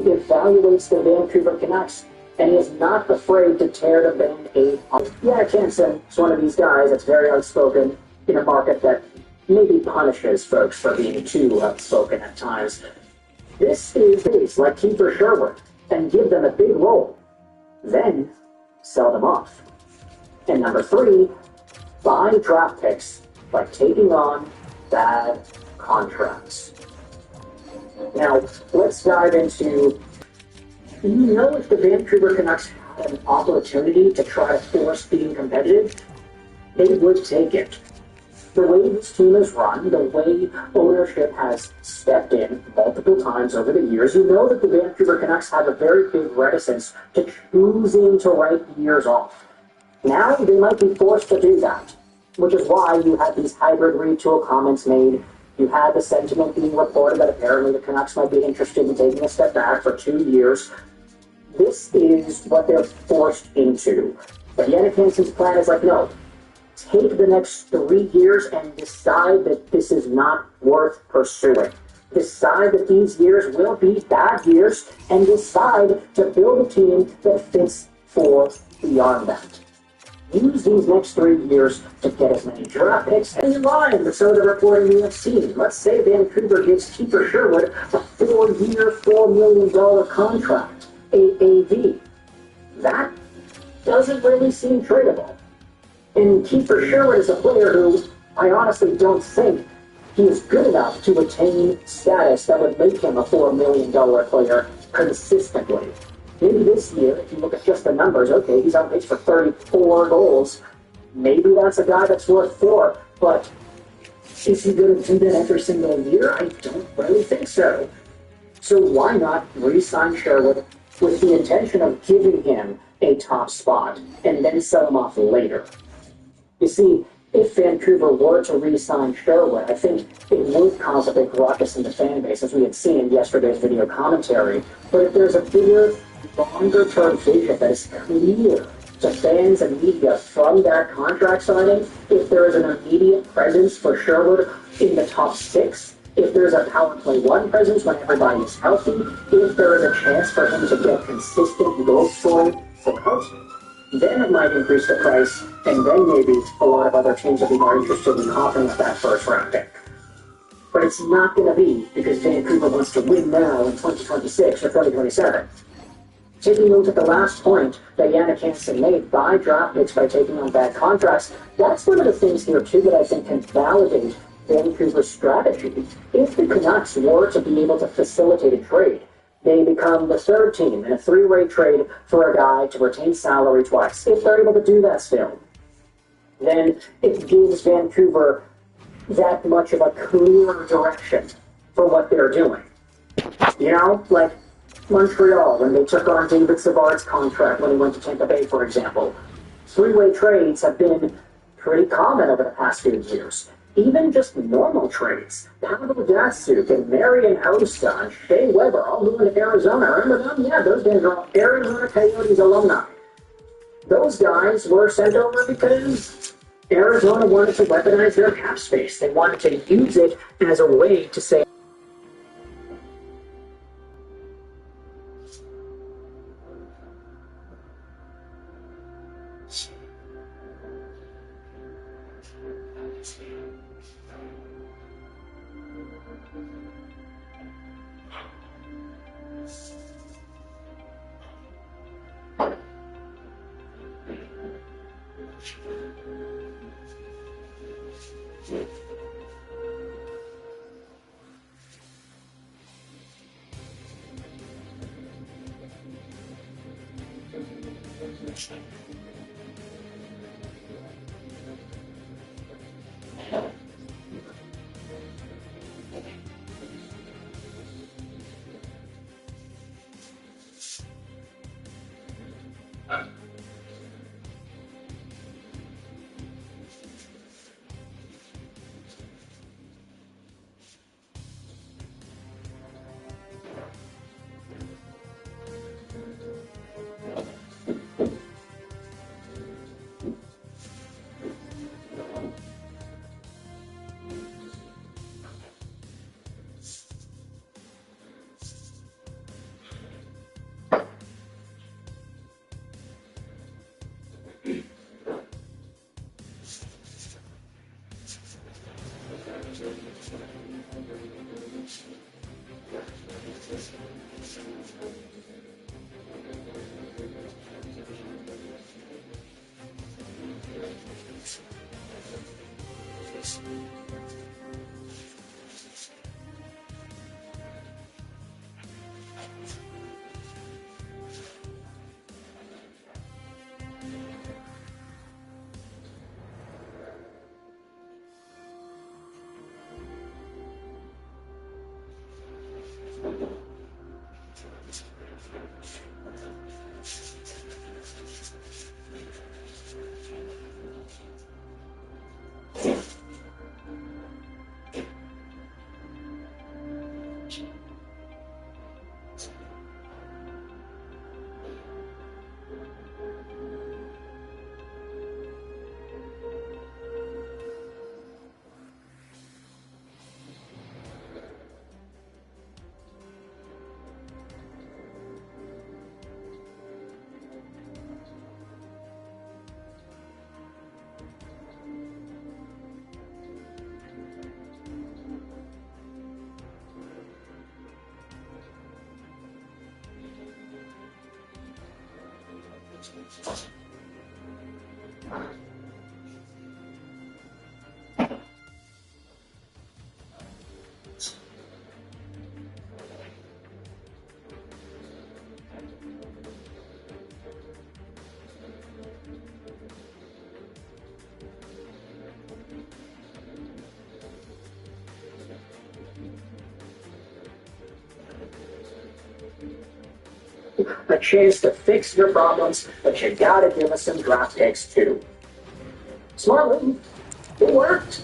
evaluates the Vancouver Canucks and is not afraid to tear the Band-Aid off. Yeah, Jansen is one of these guys that's very outspoken in a market that maybe punishes folks for being too outspoken at times. This is base like Kiefer Sherwood and give them a big role. Then sell them off. And number 3, buy draft picks by taking on bad contracts. Now, let's dive into, if the Vancouver Canucks had an opportunity to try to force being competitive, they would take it. The way this team is run, the way ownership has stepped in multiple times over the years, that the Vancouver Canucks have a very big reticence to choosing to write years off. Now they might be forced to do that, which is why you had these hybrid retool comments made. You had the sentiment being reported that apparently the Canucks might be interested in taking a step back for 2 years. This is what they're forced into. But Jannik Hansen's plan is like, no, take the next 3 years and decide that this is not worth pursuing. Decide that these years will be bad years and decide to build a team that fits for beyond that. Use these next 3 years to get as many draft picks as in line with some of the reporting we have seen. Let's say Vancouver gives Kiefer Sherwood a 4-year, $4 million contract, AAV. That doesn't really seem tradable. And Kiefer Sherwood is a player who I honestly don't think he is good enough to attain status that would make him a $4 million player consistently. Maybe this year, if you look at just the numbers, okay, he's on pace for 34 goals. Maybe that's a guy that's worth 4, but is he going to do that every single year? I don't really think so. So why not re-sign Sherwood with the intention of giving him a top spot and then sell him off later? You see, if Vancouver were to re-sign Sherwood, I think it would cause a big ruckus in the fan base, as we had seen in yesterday's video commentary. But if there's a bigger, longer-term vision that is clear to fans and media from that contract signing, if there is an immediate presence for Sherwood in the top 6, if there's a power play 1 presence when everybody is healthy, if there is a chance for him to get consistent goal scoring throughout, then it might increase the price, and then maybe a lot of other teams will be more interested in hopping with that first round pick. But it's not going to be because Vancouver wants to win now in 2026 or 2027. Taking note at the last point that Jannik Hansen made, buy draft picks by taking on bad contracts, that's one of the things here too that I think can validate Vancouver's strategy. If the Canucks were to be able to facilitate a trade, they become the 3rd team in a 3-way trade for a guy to retain salary twice. If they're able to do that still, then it gives Vancouver that much of a clearer direction for what they're doing. Like Montreal, when they took on David Savard's contract when he went to Tampa Bay, for example. 3-way trades have been pretty common over the past few years. Even just normal trades. Pavel Datsyuk and Marian Hossa and Shea Weber all moving to Arizona. Remember them? Yeah, those guys are all Arizona Coyotes alumni. Those guys were sent over because Arizona wanted to weaponize their cap space. They wanted to use it as a way to say, A chance to fix your problems, but you gotta give us some draft picks too. Smart move. It worked.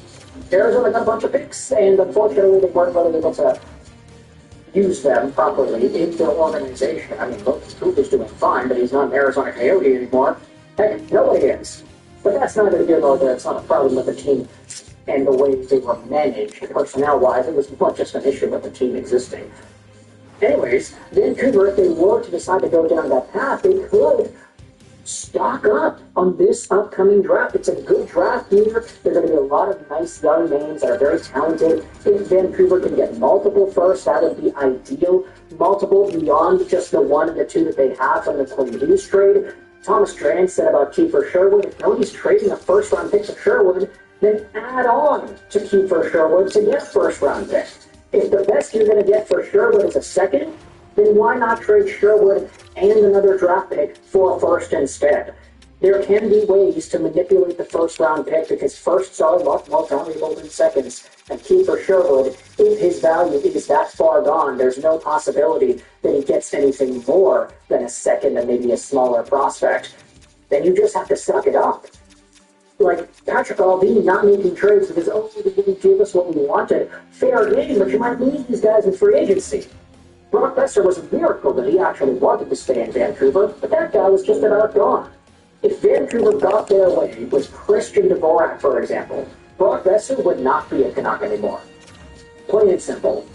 Arizona got a bunch of picks, and unfortunately they weren't really able to use them properly in their organization. I mean, look, Cooper's doing fine, but he's not an Arizona Coyote anymore. Heck, nobody is. But that's neither here nor there. It's not a problem with the team and the way they were managed personnel-wise. It was not just an issue with the team existing. Anyways, Vancouver, if they were to decide to go down that path, they could stock up on this upcoming draft. It's a good draft year. There's going to be a lot of nice young names that are very talented. If Vancouver can get multiple firsts, that would be ideal. Multiple beyond just the one and the two that they have from the Quinn Hughes trade. Thomas Drance said about Kiefer Sherwood, if nobody's trading a first-round pick to Sherwood, then add on to Kiefer Sherwood to get first-round pick. If the best you're going to get for Sherwood is a second, then why not trade Sherwood and another draft pick for a first instead? There can be ways to manipulate the first-round pick because firsts are a lot more valuable than seconds. And Kiefer Sherwood, if his value is that far gone, there's no possibility that he gets anything more than a second and maybe a smaller prospect. Then you just have to suck it up. Like Patrick Alvin not making trades because, oh, they didn't give us what we wanted. Fair game, but you might lose these guys in free agency. Brock Besser was a miracle that he actually wanted to stay in Vancouver, but that guy was just about gone. If Vancouver got their way with Christian Dvorak, for example, Brock Besser would not be a Canuck anymore. Plain and simple.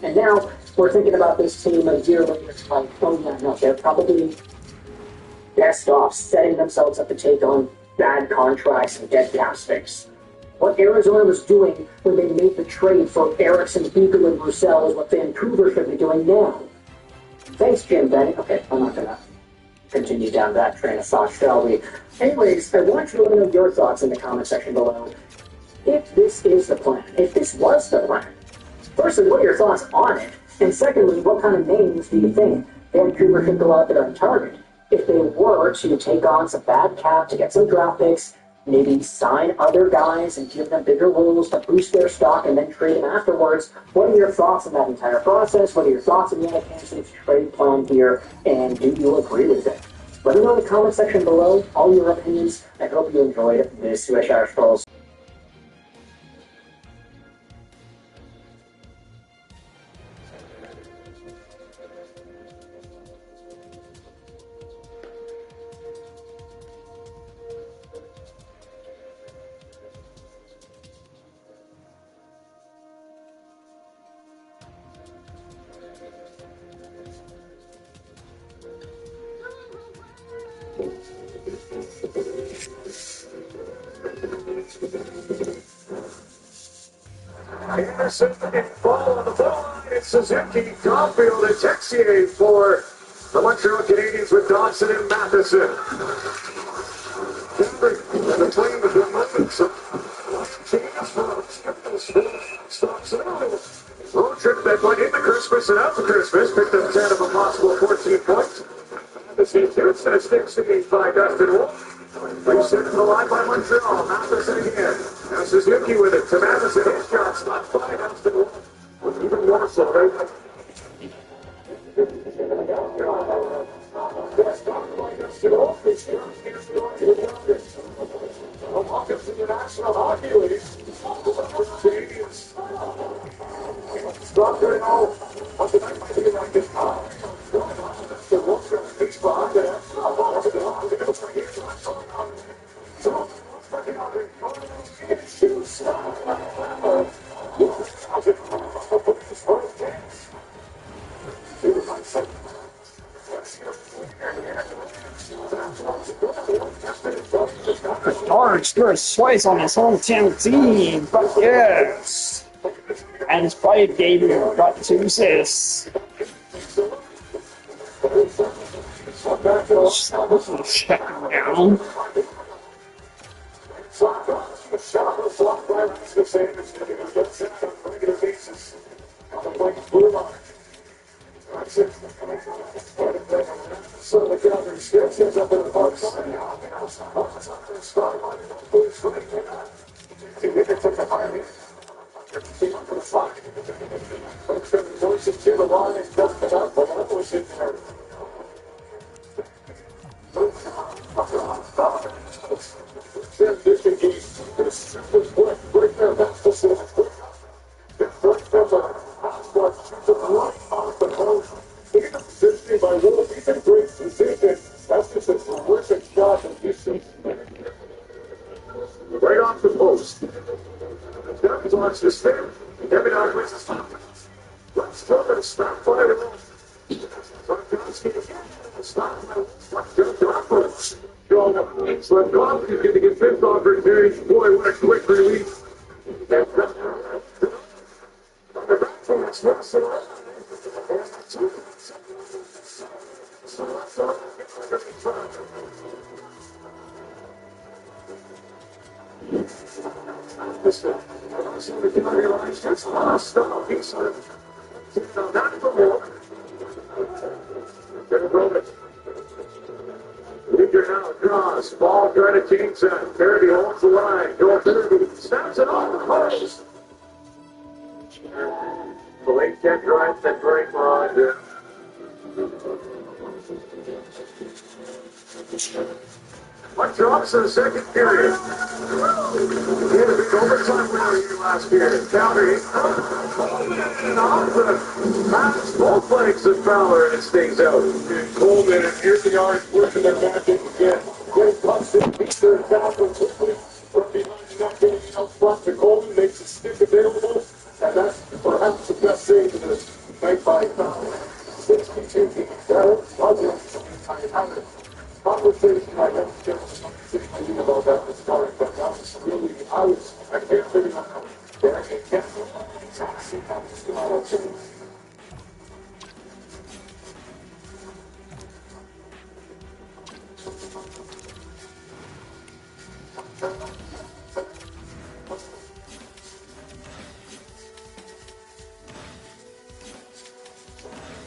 And now we're thinking about this team a year later, it's like, oh yeah, no, they're probably best off setting themselves up to take on bad contracts and dead cap space. What Arizona was doing when they made the trade for Eriksson, Beagle, and Roussel is what Vancouver should be doing now. Thanks, Jim Bennett. Okay, I'm not gonna continue down that train of thought, shall we? Anyways, I want you to let me know your thoughts in the comment section below. If this is the plan, if this was the plan, firstly, what are your thoughts on it? And secondly, what kind of names do you think Vancouver should go out there and target? If they were to take on some bad cap to get some draft picks, maybe sign other guys and give them bigger roles to boost their stock and then trade them afterwards, what are your thoughts on that entire process? What are your thoughts on the Canadiens trade plan here? And do you agree with it? Let me know in the comment section below all your opinions. I hope you enjoyed this Swish Articles. Anderson in fall on the ball line. It's Suzuki, Caulfield, and Texier for the Montreal Canadiens with Dawson and Matheson. Kendrick and the plane has been moving. So, chance for stops it out. Road trip that went into Christmas and out for Christmas. Picked up 10 of a possible 14 points. Matheson, Houston, a 6-8 by Dustin Wolf. Sent to the line by Montreal. Matheson again. Now Suzuki with it to Matheson. His shot stopped by Dustin Wolf. Even more so, right? Welcome to the National Hockey League. Structure now. What's the night might be like this? The wolf is behind there. Orange first choice on his hometown team, but yes. And his private game got 2 assists. Check him down. So the gathering steps up in the box. Right off the post. Devils wants to spin. Kevin Arquist is top. Let's throw it. Stop fire. Slavkovsky is going to get fifth off for series. Boy, what a quick release. Draws, ball trying to change that. Parody holds the line. Joel Parody snaps it off the post. The late check drives that break rod. What drops in the second period? He had a big overtime winner here last year. Counter and off the pass, both legs of Fowler, and it stays out. And Coleman and here's the yards working their magic again. Great pucks in, beats their tackle quickly from behind the net, getting out front to Coleman, makes his stick available, and that's perhaps the best save of the night by Fowler. 62 feet. Conversation I have just thinking about that this morning, but that was really, I can't really know. I can't see how this is going to change.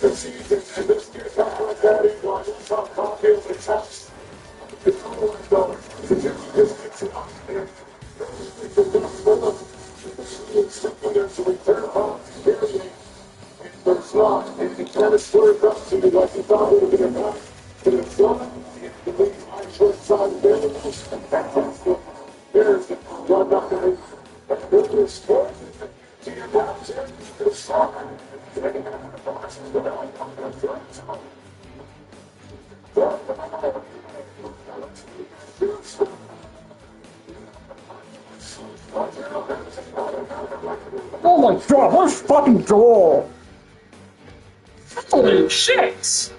The season and this year's not like that anymore. It's not talking over the chops. It's all like going. It's just gets it off there. It's something there to return home. There's not. And he kind of swerved up to me like he thought it would be a run. But it's not. The lead high short side available. Fantastic. There's one nothing. And with this sport, to your downstairs, it's soccer. Oh my god, what a fucking goal! Holy shit! So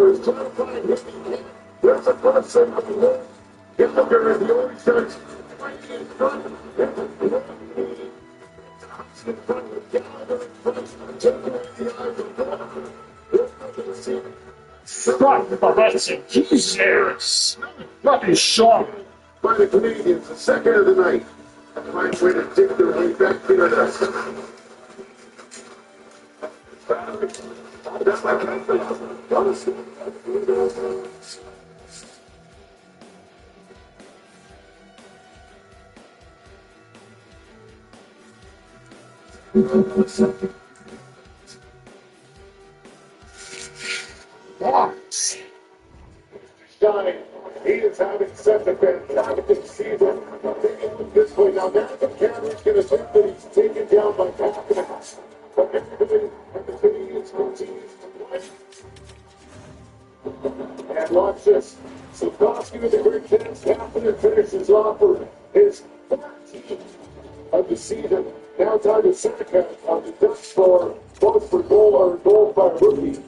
he's trying to find his team. There's a person up in there. Get up there and the only chance. Fuck the blessing, Jesus! Fucking shot! By the Canadians, the second of the night. A fine way to dig their way back to the nest. That's like Hawks. Shine. He is having such a fantastic season. This way now, now the camera's going to think that he's taken down by confidence. But everybody at the video is continues to play. And watch this. Sikorsky with a great chance. Confident finishes off for his 14th of the season. Now time to Seneca on the Dutch score, both for goal or goal by rookie.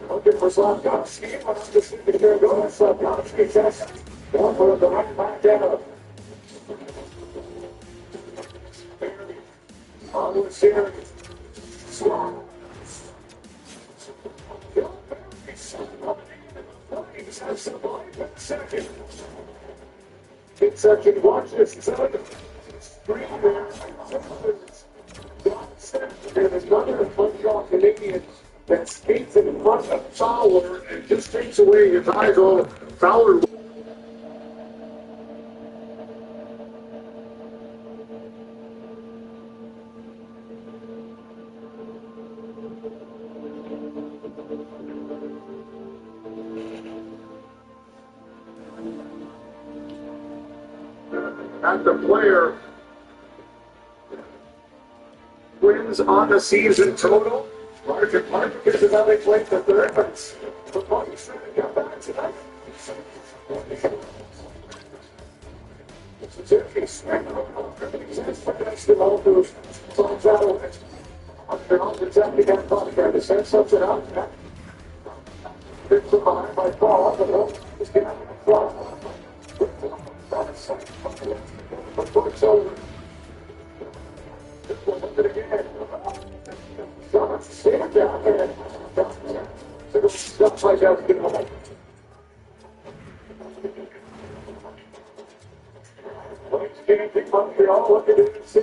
Looking for Slavkovsky, but I'm just in the care going. Slavkovsky says, one for the right back down. On the series. It's such a watch this son. Screen there. And another Montreal Canadian that skates in front of Fowler and just takes away his eyes on Fowler. And the player wins on the season total. Larger Martin gets another play to third, but the Bucks trying to get back tonight. Suzuki swing over. He's finished the ball to songs out of it. They're all protecting that podcast. They send something out. Picks the behind by Paul. The ball is getting in front. It's over. Look at it again. Stand down there. Stuff like that. Can't Montreal. Look at it and see.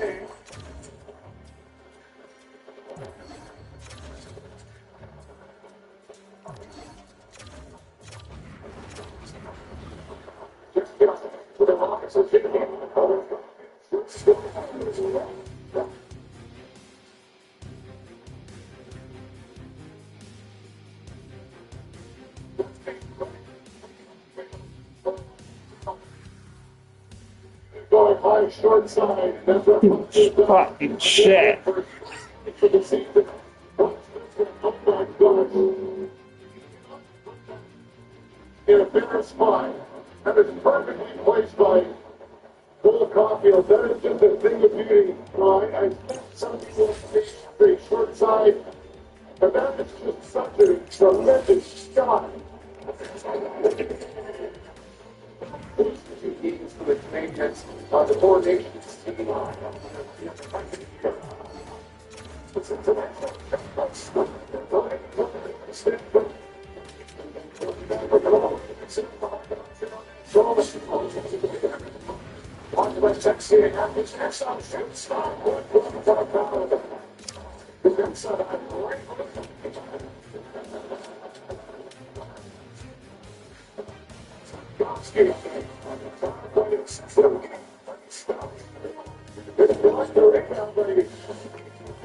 Going high, short side. Fucking shit. For the season. In a better spot. And it's perfectly placed by Cole Caulfield. That is just a thing of beauty. I think some people take the short side, but that is just such a tremendous shot. Two games for the Canadians on the Four Nations team.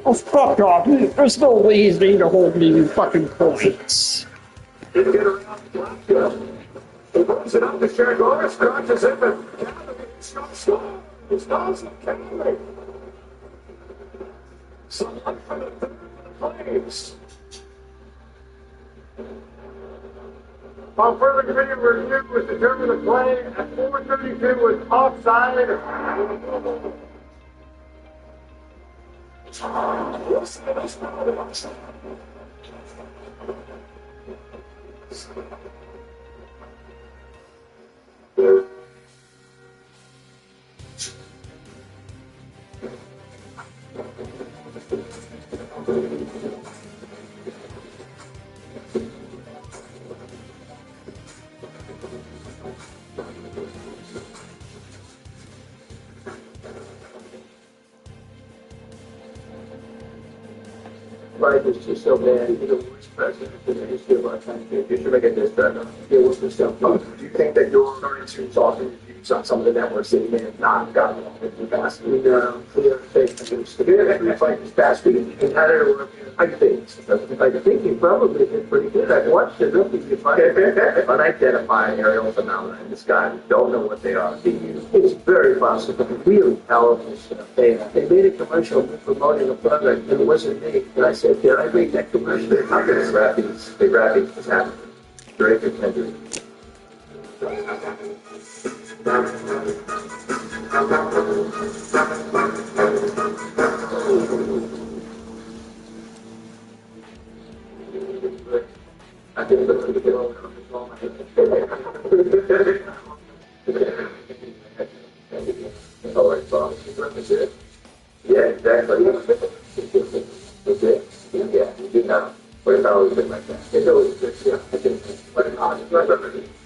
Oh, fuck off. There's no way he's going to hold me in fucking points. Didn't get around the Blackhawks. He moves it up to Shergoris, scratches him, and Canada score. It's Dawson Canada. Some life for the Flames. On further video review was determined to play at 4:32 was offside. Listen to this now. Mike was just so bad. He's the worst president in the history of our country. You should make a diss track on him. Yeah, what's the stuff? Do you think that you're starting to talk in reviews on some of the networks that you may have not gotten on in the past? We are fake news. We fight this past week. And how did it work? I think you probably did pretty good. I've watched enough of you fight. Unidentifying aerial phenomena in the sky. We don't know what they are. It's very possible. Really powerful stuff. They made a commercial promoting a product, and it wasn't me. And I said, did I make that commercial? How can they wrap these? They wrap these happening. Very contender. I think that's what all right, Bob. Yeah, exactly. That's it. Yeah, you know. But it's always been like that. It's always been, yeah. But it's honest.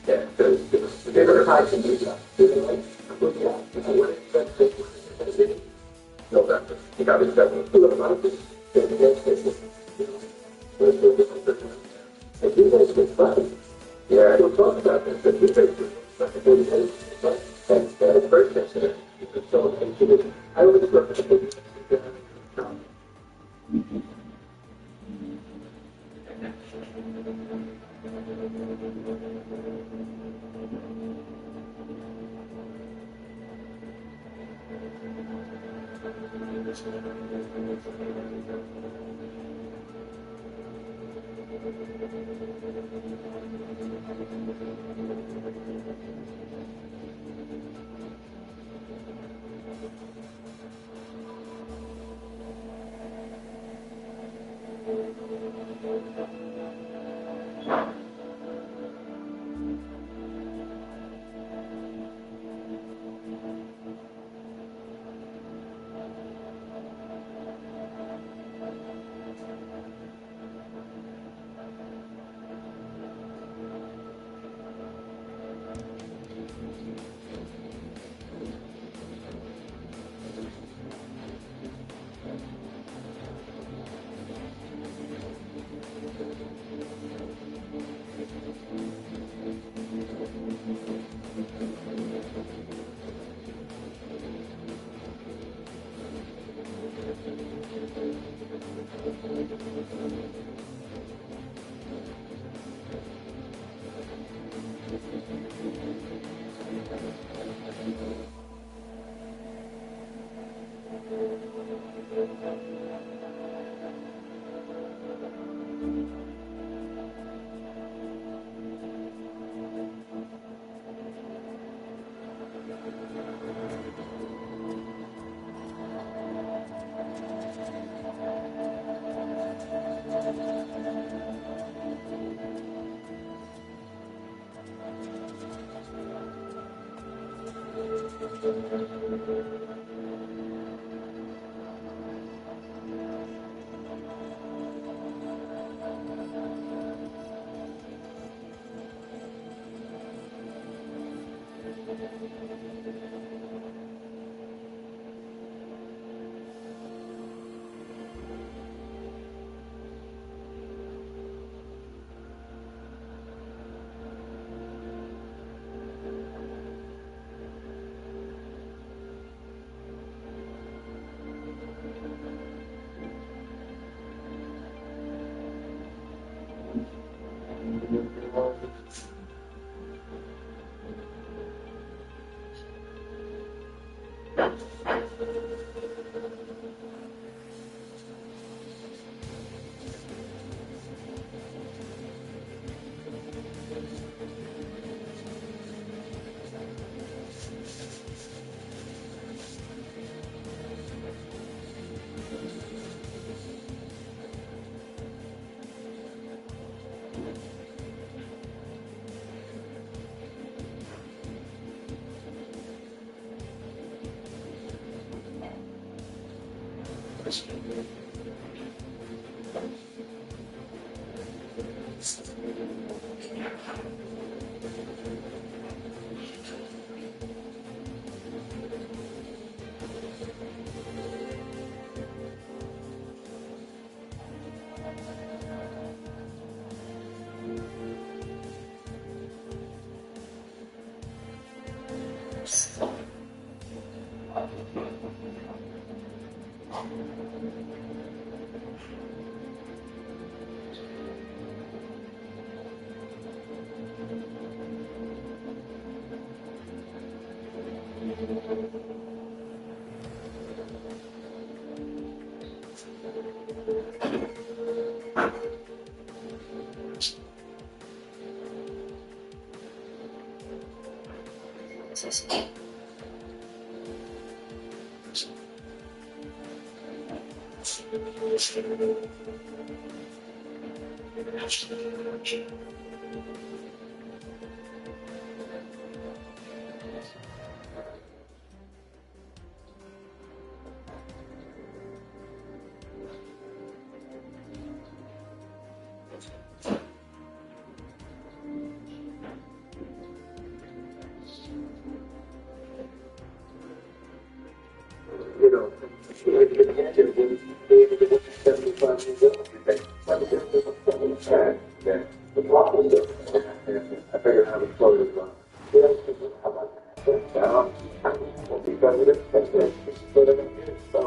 Yeah, because they're going to hide some stuff. November. You got it done. If you guys get fun, yeah, we'll talk about this. If you guys get fun, that's first incident. So, I always look at the You know, like you get to the 75 years old, you think, yeah, the block was there. I figured I would float as well. How about that? Well, because of it, that's it. So they're going to do it. So,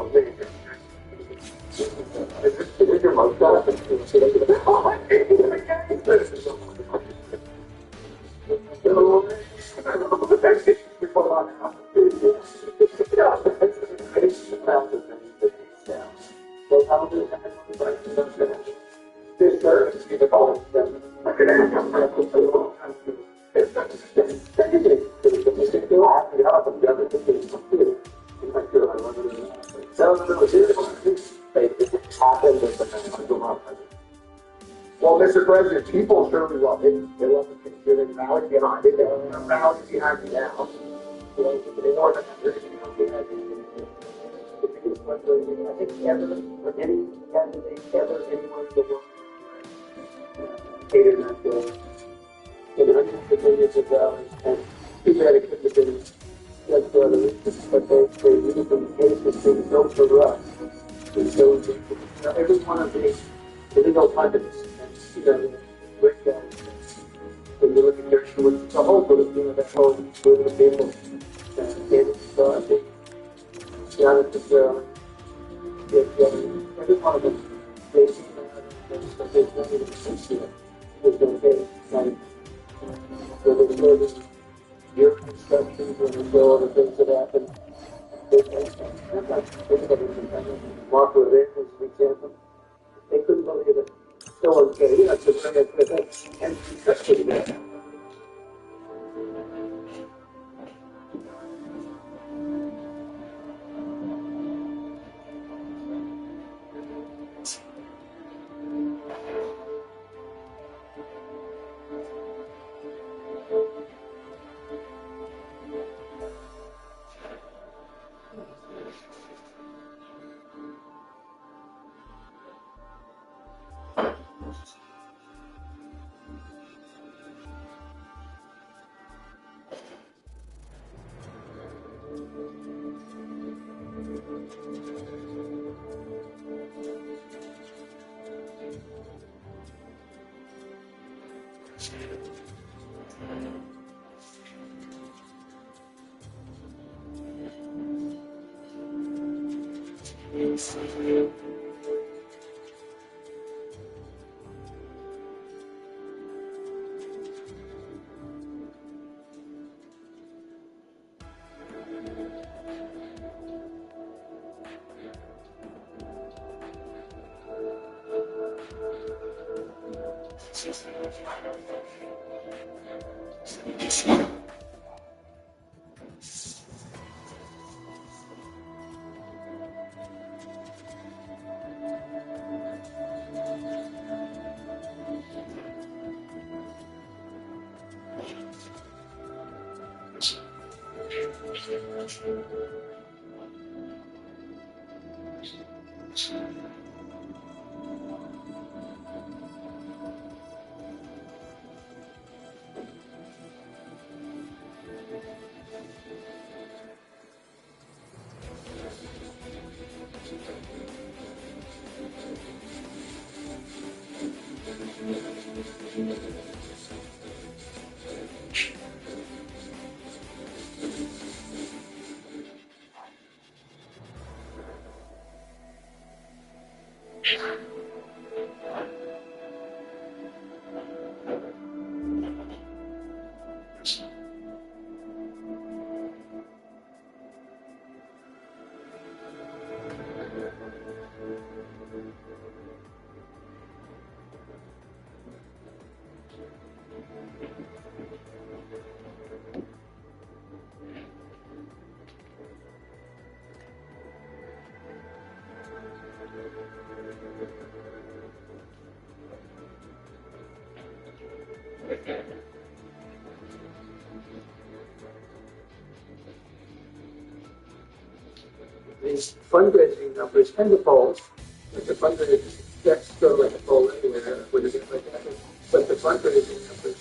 is it your most God? Oh, I hate it again. Well, Mr. President, people surely love it. They love the Thanksgiving rally behind it. They love the rally behind it now. You know, they more than everything else we had. The biggest fundraising, I think, ever, for any candidate ever anywhere in the world. Hated that day. In hundreds of millions of dollars. And too bad it couldn't have been just for other reasons, but they really didn't hate this thing built for us. And so, every one of the illegal pundits, and, you know, great guys, when you look at their shoes, it's a whole group, you know, that whole group of people. And David Crosby, Jonathan, every one of them, they seem to have but there's nothing to see it. There's no day, like, whether it's more than your instructions or there's no other things that happen. Mark Levin was an example. They couldn't believe it. Still okay, you know, to bring it with it. And especially that. These fundraising numbers and the polls, but the fundraising checks go like a poll anywhere with a different method. But the fundraising numbers,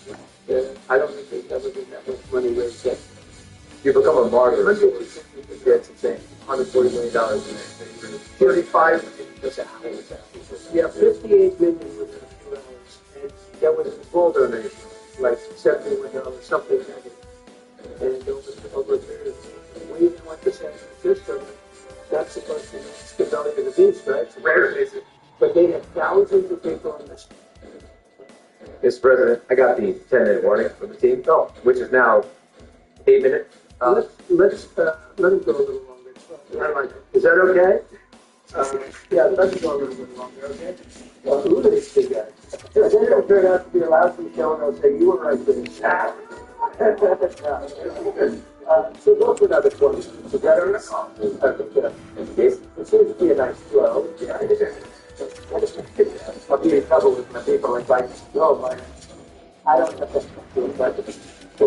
I don't think there's ever been that much money raised yet. You become a martyr. Yeah, it's insane. $140 million in 35 million was out. Yeah, 58 million was in a few hours. And that was a full donation, like $71 something. And over there, we even went to San Francisco. That's supposed to be the belly of the beast, right? It's rare, is it? But they had thousands of people on this. Mr. President, I got the 10-minute warning from the team, which is now 8 minutes. Let him go a little longer. Is that okay? Yeah, let him go a little bit longer, okay? Who are these two guys? Then it'll turn out to be a lousy show and they'll say, you were right there. So go for another 20 minutes. Is that all right? It seems to be a nice flow. Yeah. I'll be in trouble with my people if I go, but I don't have to do it. But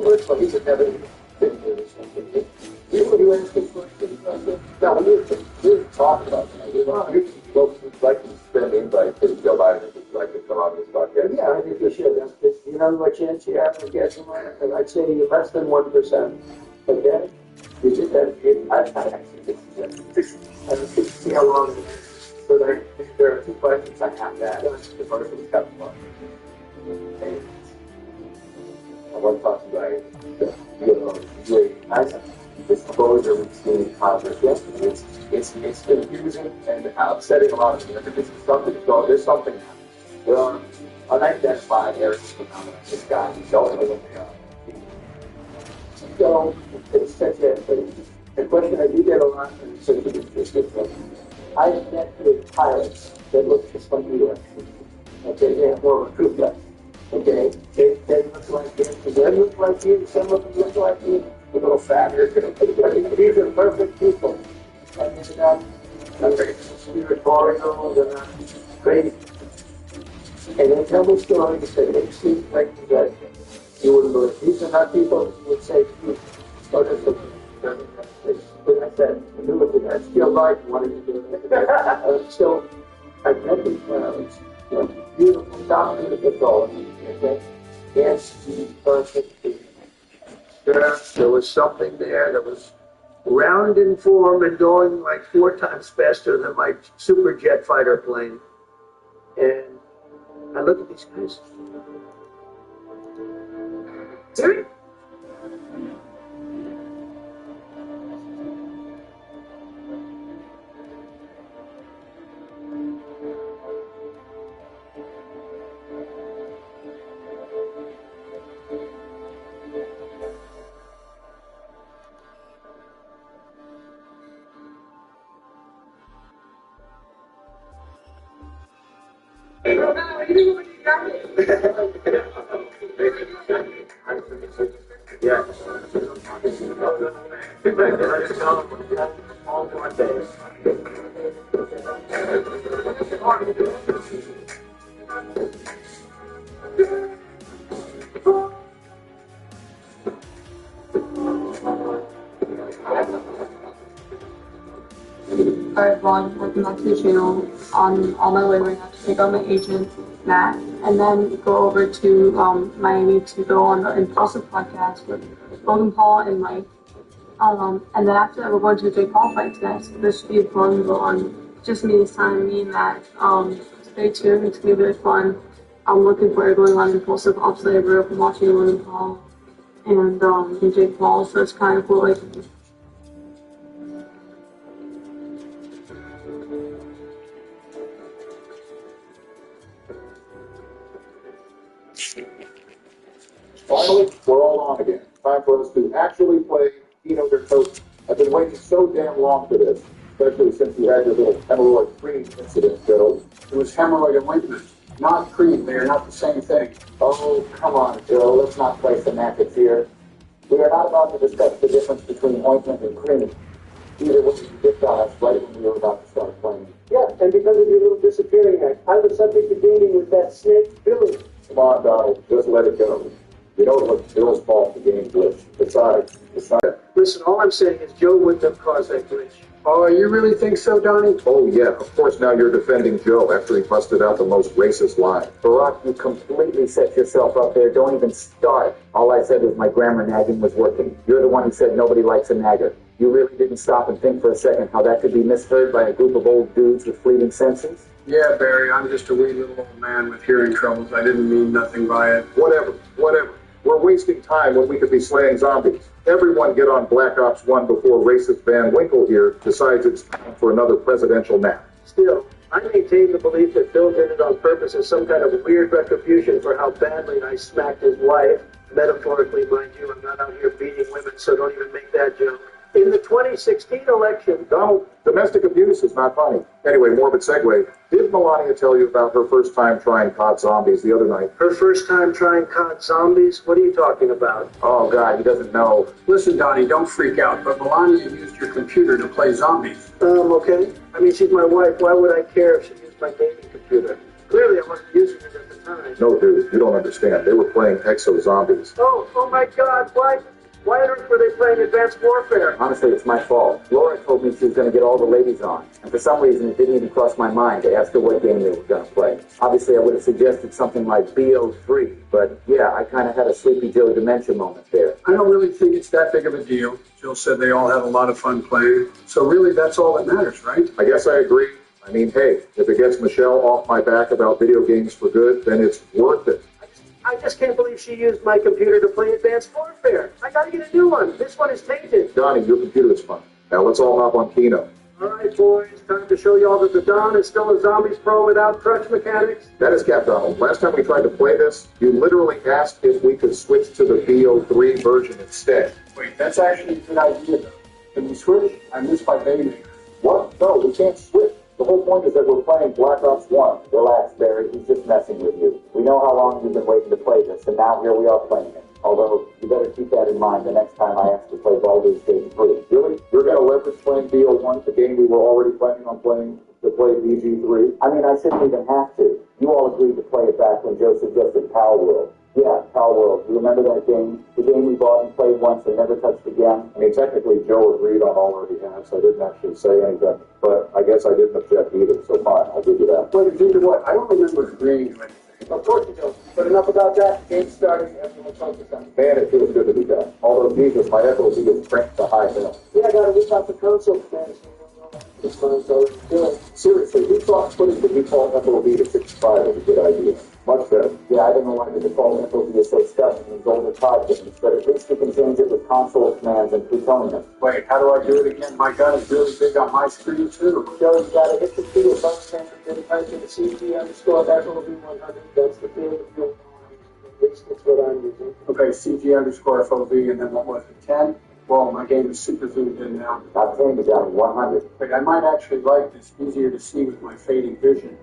first of all, he would never been do this. You asking questions about this? No, we were talking about that. Folks would like to spend an invite to Joe Biden if he'd like to come on this podcast. Yeah, I think you should. You know what chance you have to get someone? I'd say less than 1%. Okay? You just have to get, I don't see how long it is. So there are two questions I have to ask. The first one is kind of fun. And I want to talk to you about this exposure we've seen in Congress yesterday. It's confusing and upsetting a lot of people. There's something happening. There are unidentified areas of this guy. He's don't know what they are. So, it's such a question I do get a lot, and it's such an interesting one. I have met with pilots that look just like you. Okay, they have more of a crew cut. Okay, they look like you, they look like you, some of them look like you, a little fatter. These are perfect people. And they're not conspiratorial, they're not crazy. And they tell me stories that make seem like that you wouldn't believe. These are not people who would say, but I said, I knew it, I still like wanting to do it. So, I met these clowns, beautiful, dominant pathology, okay? And perfect. There was something there that was round in form and going like 4 times faster than my super jet fighter plane. And I look at these guys. Alright, Vaughn, welcome back to the channel. On my way right now to pick up my agent, Matt, and then go over to Miami to go on the Impulsive podcast with Logan Paul and Mike. And then after that, we're going to a Jake Paul fight today, so this should be a fun one. Just me this time, me and Matt. Stay tuned, it's going to be really fun. I'm looking forward to going on Impulsive. Obviously, I grew up watching Logan Paul and Jake Paul, so it's kind of cool. Like, Finally, we're all on again. Time for us to actually play Keno their coach. I've been waiting so damn long for this, especially since you had your little hemorrhoid cream incident, Joe. It was hemorrhoid and ointment, not cream. They are not the same thing. Oh, come on, Joe. Let's not play semantics here. We are not about to discuss the difference between ointment and cream. Either way, you dipped on us right when we were about to start playing. Yeah, and because of your little disappearing act, I was subject to dating with that snake, Billy. Come on, Donald, just let it go. You know it was Bill's fault the game glitched. Besides, it's not. Listen, all I'm saying is Joe wouldn't have caused that glitch. Oh, you really think so, Donnie? Oh, yeah, of course now you're defending Joe after he busted out the most racist line. Barack, you completely set yourself up there. Don't even start. All I said was my grammar nagging was working. You're the one who said nobody likes a nagger. You really didn't stop and think for a second how that could be misheard by a group of old dudes with fleeting senses? Yeah, Barry, I'm just a wee little old man with hearing troubles. I didn't mean nothing by it. Whatever. We're wasting time when we could be slaying zombies. Everyone get on Black Ops 1 before racist Van Winkle here decides it's time for another presidential nap. Still, I maintain the belief that Bill did it on purpose as some kind of weird retribution for how badly I smacked his wife. Metaphorically, mind you, I'm not out here beating women, so don't even make that joke. In the 2016 election... Donald, domestic abuse is not funny. Anyway, morbid segue. Did Melania tell you about her first time trying COD Zombies the other night? Her first time trying COD Zombies? What are you talking about? Oh, God, he doesn't know. Listen, Donnie, don't freak out, but Melania used your computer to play zombies. Okay. I mean, she's my wife. Why would I care if she used my gaming computer? Clearly, I wasn't using it at the time. No, dude, you don't understand. They were playing Exo Zombies. Oh my God, why? Why on earth were they playing Advanced Warfare? Honestly, it's my fault. Laura told me she was going to get all the ladies on, and for some reason it didn't even cross my mind to ask her what game they were going to play. Obviously, I would have suggested something like BO3, but yeah, I kind of had a Sleepy Joe dementia moment there. I don't really think it's that big of a deal. Jill said they all had a lot of fun playing. So really, that's all that matters, right? I guess I agree. I mean, hey, if it gets Michelle off my back about video games for good, then it's worth it. I just can't believe she used my computer to play Advanced Warfare. I gotta get a new one. This one is tainted. Donnie, your computer is fun. Now let's all hop on Kino. All right, boys. Time to show you all that the Don is still a Zombies Pro without crutch mechanics. That is Cap Donald. Last time we tried to play this, you literally asked if we could switch to the BO3 version instead. Wait, that's actually a good idea, though. Can we switch? I missed my baby. What? No, we can't switch. The whole point is that we're playing Black Ops 1. Relax, Barry. He's just messing with you. We know how long you've been waiting to play this, and now here we are playing it. Although, you better keep that in mind the next time I ask to play Baldur's Gate 3. Really? You're going to leverage playing BO1, the game we were already planning on playing, to play BG3? I mean, I shouldn't even have to. You all agreed to play it back when Joe suggested Pal World. Yeah, Pal World. You remember that game? The game we bought and played once and never touched again? I mean, technically, Joe agreed on all our behalf, so I didn't actually say anything. But I guess I didn't object either, so fine, I'll give you that. Wait, agreed to what? I don't remember agreeing to anything. Of course you don't. But enough about that. Game's starting. Everyone's focused on it. Man, it feels good to be back. Although, Jesus, my echoes even cranked to high hill. Yeah, I gotta whip out the console, man. This one's already good. Seriously, who thought putting the default FOV to 65 was a good idea? Much better. Yeah, I don't know why the default FOV is so stuck in these older COD games, but at least you can change it with console commands and plutonium. Wait, how do I do it again? My gun is really big on my screen, too. Joe, you gotta hit the key above center, then type in the CG_FOV100. That's the field of your mind. At least that's what I'm using. Okay, CG_FOV, and then what was it, 10? Well, my game is super zoomed in now. Not 10, you got 100. Wait, I might actually like this. Easier to see with my fading vision.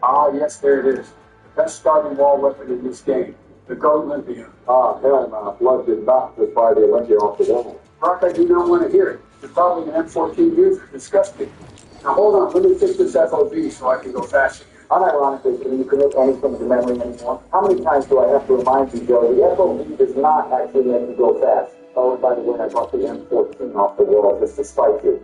Ah, yes, there it is. Best starting wall weapon in this game. The Goat Olympia. Ah, hell no. Blood did not just buy the Olympia off the wall. Brock, I do not want to hear it. You're probably an M14 user. Disgust me. Now hold on, let me fix this FOV so I can go faster. Unironically, can you commit anything to memory anymore? How many times do I have to remind you, Joe, the FOV does not actually make you go fast. Oh, and by the way, I bought the M14 off the wall just to spite you.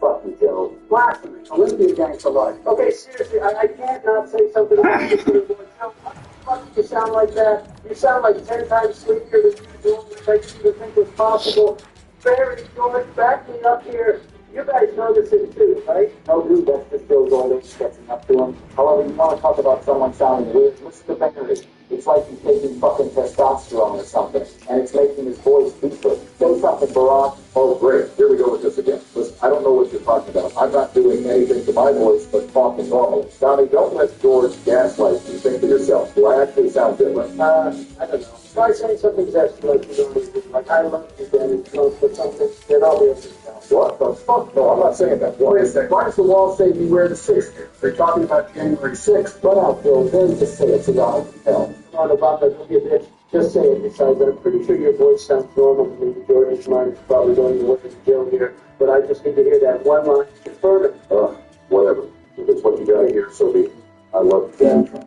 Fuck you, Joe. Blasphemy. Olympia gangs for life. Okay, seriously, I can't not say something about this little boy. Joe, why the fuck do you sound like that? You sound like 10 times sleepier than you do, which I didn't even think was possible. Barry, George, back me up here. You guys know this is too, right? No, dude, that's just Joe's old age catching up to him. However, you want to talk about someone sounding weird, listen to Barry. It's like he's taking fucking testosterone or something, and it's making his voice deeper. Say something, Barack. Oh, great. Here we go with this again. Listen, I don't know what you're talking about. I'm not doing anything to my voice but talking normal. Donnie, don't let George gaslight you. Think to yourself, do I actually sound different? I don't know. Try saying something zesty like you normally do. Like, I love you, Danny. But something, then I'll be able to tell. What the fuck? No, I'm not saying that. Wait a sec. Why does the wall say beware the 6th? They're talking about January 6th. Run out, Bill. Then just say it's a lot. Hell. Come on, about that, don't be a bitch. Just say it. Besides, I'm pretty sure your voice sounds normal to me. George's mind is probably going to work as Joe here. But I just need to hear that one line confirm it. Whatever. out of here, so be it. I love you.